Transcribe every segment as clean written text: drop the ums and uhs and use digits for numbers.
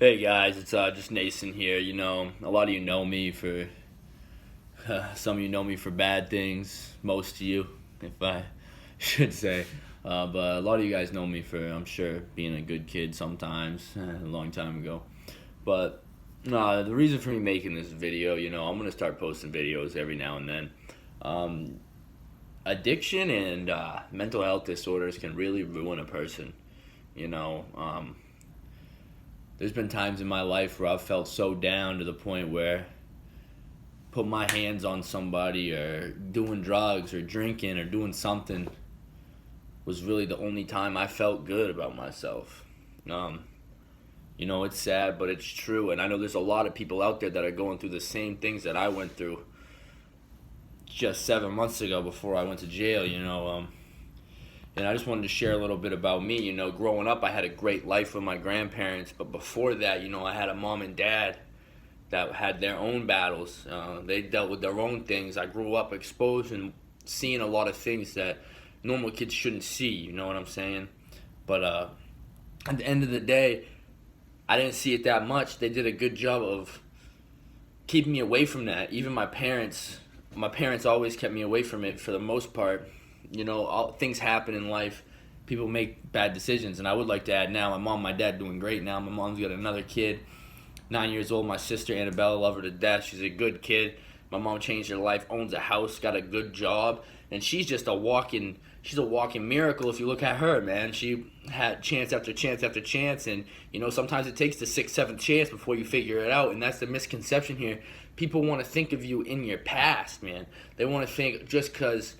Hey guys, it's just Nason here. You know, a lot of you know me for some of you know me for bad things. Most of you, if I should say, but a lot of you guys know me for, I'm sure, being a good kid sometimes, a long time ago. But the reason for me making this video, I'm gonna start posting videos every now and then. Um, Addiction and mental health disorders can really ruin a person. You know. There's been times in my life where I've felt so down to the point where put my hands on somebody or doing drugs or drinking or doing something was really the only time I felt good about myself. It's sad, but it's true. And I know there's a lot of people out there that are going through the same things that I went through just 7 months ago before I went to jail, And I just wanted to share a little bit about me. Growing up, I had a great life with my grandparents, but before that, I had a mom and dad that had their own battles. They dealt with their own things. I grew up exposed and seeing a lot of things that normal kids shouldn't see, you know what I'm saying? But at the end of the day, I didn't see it that much. They did a good job of keeping me away from that. Even my parents always kept me away from it for the most part. Things happen in life. People make bad decisions, and I would like to add now, my mom, my dad doing great now. My mom's got another kid, 9 years old. My sister Annabella, love her to death. She's a good kid. My mom changed her life, owns a house, got a good job, and she's a walking miracle. If you look at her, man, she had chance after chance after chance, and sometimes it takes the sixth, seventh chance before you figure it out, and that's the misconception here. People want to think of you in your past, man. They want to think just because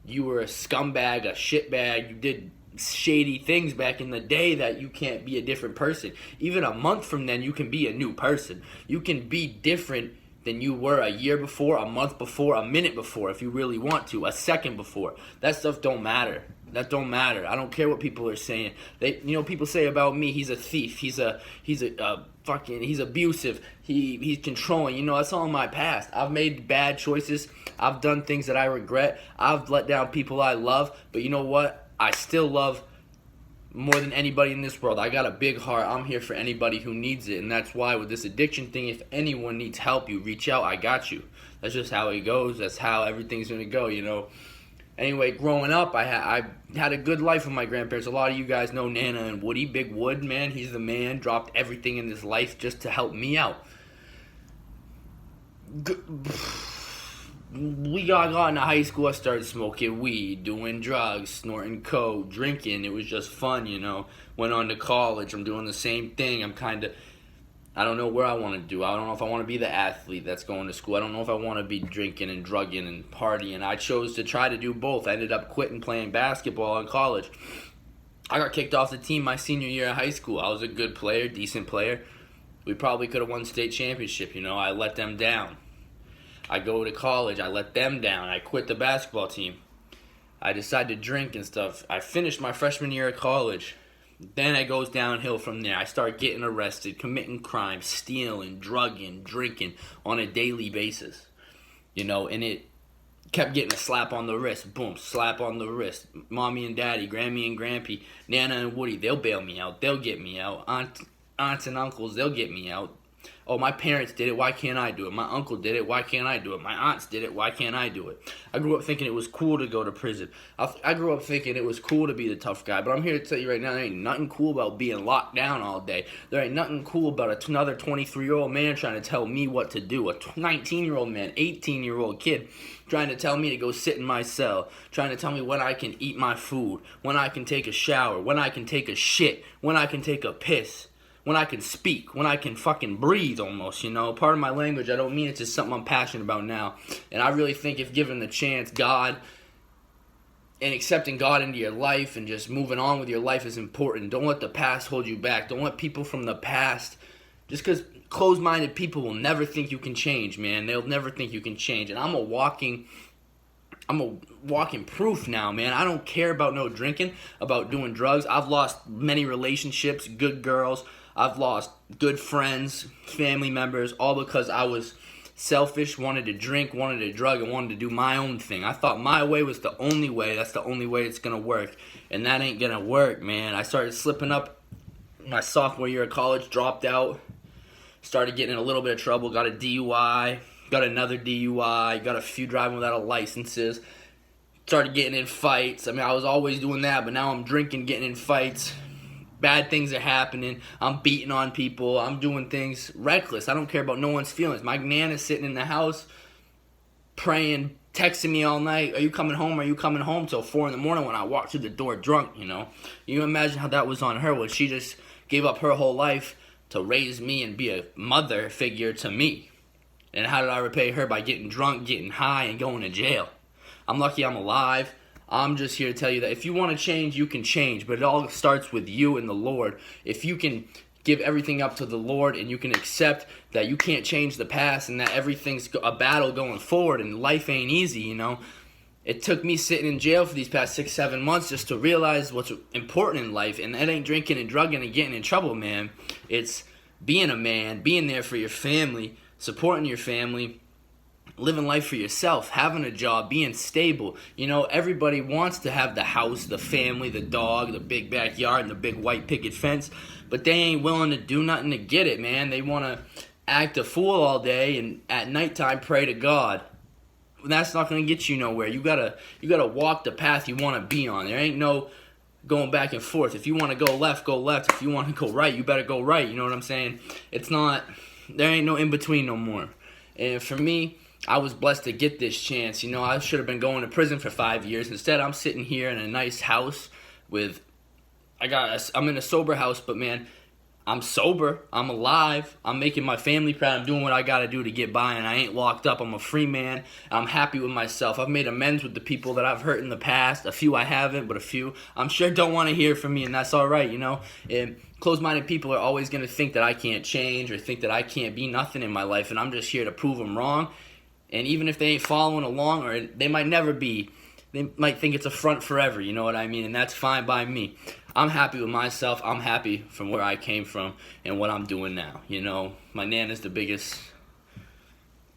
you were a scumbag, a shitbag, you did shady things back in the day that you can't be a different person. Even a month from then, you can be a new person. You can be different than you were a year before, a month before, a minute before, if you really want to, a second before. That stuff don't matter. That don't matter. I don't care what people are saying. People say about me, he's a thief. He's abusive. He's controlling. That's all in my past. I've made bad choices. I've done things that I regret. I've let down people I love. But you know what? I still love more than anybody in this world. I got a big heart. I'm here for anybody who needs it. And that's why with this addiction thing, if anyone needs help, you reach out. I got you. That's just how it goes. That's how everything's going to go, Anyway, growing up, I had a good life with my grandparents. A lot of you guys know Nana and Woody. Big Wood, man, he's the man. Dropped everything in his life just to help me out. We got into high school. I started smoking weed, doing drugs, snorting coke, drinking. It was just fun, Went on to college. I'm doing the same thing. I don't know where I want to do. I don't know if I want to be the athlete that's going to school. I don't know if I want to be drinking and drugging and partying. I chose to try to do both. I ended up quitting playing basketball in college. I got kicked off the team my senior year of high school. I was a good player, decent player. We probably could have won state championship, I let them down. I go to college. I let them down. I quit the basketball team. I decided to drink and stuff. I finished my freshman year of college. Then it goes downhill from there. I start getting arrested, committing crimes, stealing, drugging, drinking on a daily basis. And it kept getting a slap on the wrist. Boom, slap on the wrist. Mommy and daddy, Grammy and Grampy, Nana and Woody, they'll bail me out. They'll get me out. Aunts and uncles, they'll get me out. Oh, my parents did it, why can't I do it? My uncle did it, why can't I do it? My aunts did it, why can't I do it? I grew up thinking it was cool to go to prison. I grew up thinking it was cool to be the tough guy. But I'm here to tell you right now, there ain't nothing cool about being locked down all day. There ain't nothing cool about another 23-year-old man trying to tell me what to do. A 19-year-old man, 18-year-old kid trying to tell me to go sit in my cell. Trying to tell me when I can eat my food, when I can take a shower, when I can take a shit, when I can take a piss. When I can speak, when I can fucking breathe almost, Part of my language, I don't mean it's just something I'm passionate about now. And I really think if given the chance, God, and accepting God into your life and just moving on with your life is important. Don't let the past hold you back. Don't let people from the past, just because closed-minded people will never think you can change, man. They'll never think you can change. And I'm a walking proof now, man. I don't care about no drinking, about doing drugs. I've lost many relationships, good girls. I've lost good friends, family members, all because I was selfish, wanted to drink, wanted to drug, and wanted to do my own thing. I thought my way was the only way. That's the only way it's going to work. And that ain't going to work, man. I started slipping up my sophomore year of college, dropped out, started getting in a little bit of trouble, got a DUI, got another DUI, got a few driving without licenses, started getting in fights. I mean, I was always doing that, but now I'm drinking, getting in fights. Bad things are happening. I'm beating on people. I'm doing things reckless. I don't care about no one's feelings. My Nana's sitting in the house praying, texting me all night. Are you coming home? Are you coming home? Till 4 in the morning when I walked through the door drunk, you know. You imagine how that was on her when she just gave up her whole life to raise me and be a mother figure to me. And how did I repay her? By getting drunk, getting high, and going to jail. I'm lucky I'm alive. I'm just here to tell you that if you want to change, you can change. But it all starts with you and the Lord. If you can give everything up to the Lord and you can accept that you can't change the past and that everything's a battle going forward and life ain't easy, you know. It took me sitting in jail for these past 6-7 months just to realize what's important in life. And that ain't drinking and drugging and getting in trouble, man. It's being a man, being there for your family, supporting your family, living life for yourself, having a job, being stable. You know, everybody wants to have the house, the family, the dog, the big backyard, and the big white picket fence, but they ain't willing to do nothing to get it, man. They want to act a fool all day and at nighttime pray to God. That's not going to get you nowhere. You gotta walk the path you want to be on. There ain't no going back and forth. If you want to go left, go left. If you want to go right, you better go right. You know what I'm saying? There ain't no in between no more. And for me, I was blessed to get this chance. You know, I should have been going to prison for 5 years. Instead, I'm sitting here in a nice house I'm in a sober house, but man, I'm sober. I'm alive. I'm making my family proud. I'm doing what I got to do to get by, and I ain't locked up. I'm a free man. I'm happy with myself. I've made amends with the people that I've hurt in the past. A few I haven't, but a few I'm sure don't want to hear from me, and that's all right, you know. And closed-minded people are always going to think that I can't change or think that I can't be nothing in my life, and I'm just here to prove them wrong. And even if they ain't following along, or they might never be, they might think it's a front forever, you know what I mean? And that's fine by me. I'm happy with myself. I'm happy from where I came from and what I'm doing now. You know, my Nana's the biggest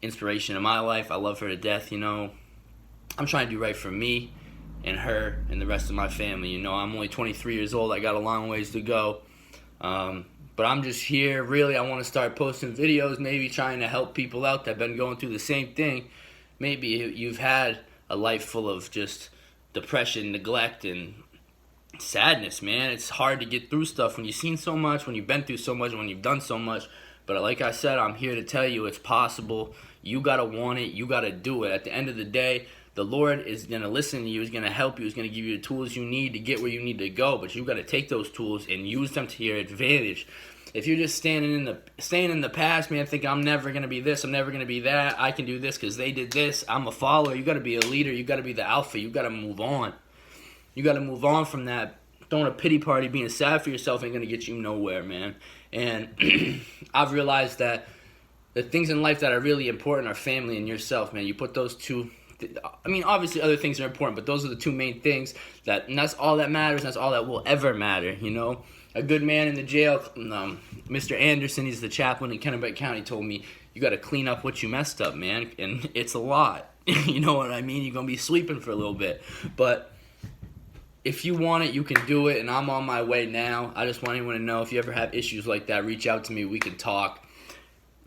inspiration in my life. I love her to death, you know. I'm trying to do right for me and her and the rest of my family. You know, I'm only 23 years old. I got a long ways to go. But I'm just here, really, I want to start posting videos, maybe trying to help people out that have been going through the same thing. Maybe you've had a life full of just depression, neglect, and sadness, man. It's hard to get through stuff when you've seen so much, when you've been through so much, when you've done so much. But like I said, I'm here to tell you it's possible. You got to want it. You got to do it. At the end of the day, the Lord is going to listen to you. He's going to help you. He's going to give you the tools you need to get where you need to go. But you got to take those tools and use them to your advantage. If you're just staying in the past, man, thinking I'm never going to be this, I'm never going to be that, I can do this because they did this, I'm a follower. You got to be a leader. You got to be the alpha. You got to move on. You got to move on from that. Throwing a pity party, being sad for yourself ain't going to get you nowhere, man. And I've realized that the things in life that are really important are family and yourself, man. You put those two. I mean, obviously other things are important, but those are the two main things and that's all that matters. That's all that will ever matter, you know. A good man in the jail, Mr. Anderson, he's the chaplain in Kennebec County, told me, you got to clean up what you messed up, man. And it's a lot. You know what I mean? You're going to be sleeping for a little bit. But if you want it, you can do it, and I'm on my way now. I just want anyone to know, if you ever have issues like that, reach out to me. We can talk.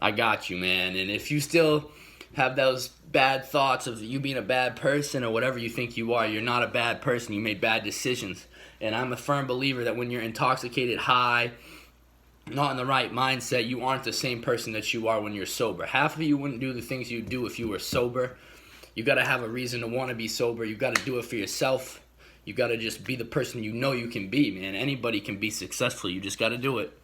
I got you, man. And if you still have those bad thoughts of you being a bad person or whatever you think you are, you're not a bad person. You made bad decisions. And I'm a firm believer that when you're intoxicated, high, not in the right mindset, you aren't the same person that you are when you're sober. Half of you wouldn't do the things you do if you were sober. You got to have a reason to want to be sober. You got to do it for yourself. You got to just be the person you know you can be, man. Anybody can be successful. You just got to do it.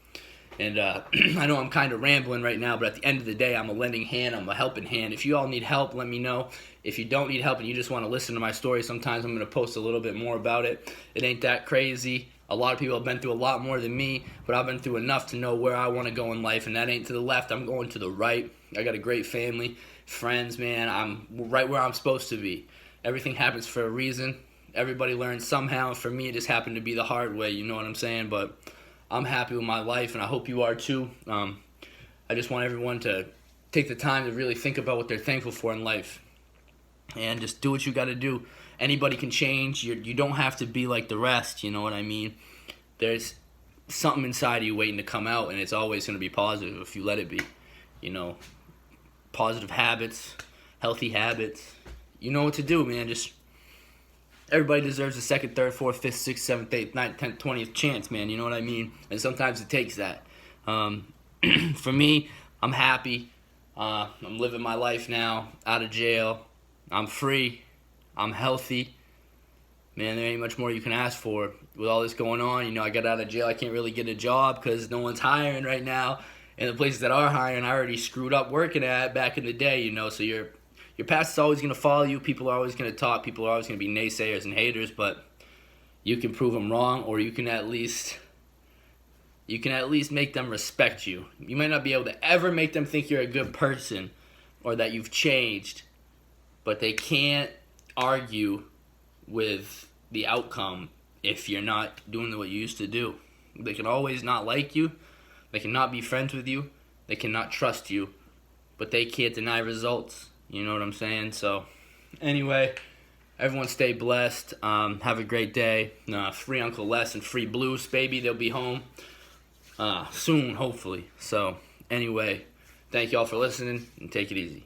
And I know I'm kind of rambling right now, but at the end of the day, I'm a lending hand. I'm a helping hand. If you all need help, let me know. If you don't need help and you just want to listen to my story, sometimes I'm going to post a little bit more about it. It ain't that crazy. A lot of people have been through a lot more than me, but I've been through enough to know where I want to go in life, and that ain't to the left. I'm going to the right. I got a great family, friends, man. I'm right where I'm supposed to be. Everything happens for a reason. Everybody learns somehow. For me, it just happened to be the hard way, you know what I'm saying? But I'm happy with my life, and I hope you are too. I just want everyone to take the time to really think about what they're thankful for in life, and just do what you got to do. Anybody can change. You don't have to be like the rest, you know what I mean? There's something inside of you waiting to come out, and it's always going to be positive if you let it be. You know, positive habits, healthy habits. You know what to do, man. Just everybody deserves a second, third, fourth, fifth, sixth, seventh, eighth, ninth, 10th, 20th chance, man. You know what I mean? And sometimes it takes that. For me, I'm happy. I'm living my life now, out of jail. I'm free. I'm healthy. Man, there ain't much more you can ask for. With all this going on, you know, I got out of jail. I can't really get a job because no one's hiring right now. And the places that are hiring, I already screwed up working at back in the day, you know. So your past is always going to follow you. People are always going to talk. People are always going to be naysayers and haters. But you can prove them wrong, or you can at least make them respect you. You might not be able to ever make them think you're a good person or that you've changed, but they can't argue with the outcome if you're not doing what you used to do. They can always not like you. They cannot be friends with you. They cannot trust you. But they can't deny results. You know what I'm saying? So, anyway, everyone stay blessed. Have a great day. Free Uncle Les and free Blues, baby. They'll be home soon, hopefully. So, anyway, thank y'all for listening, and take it easy.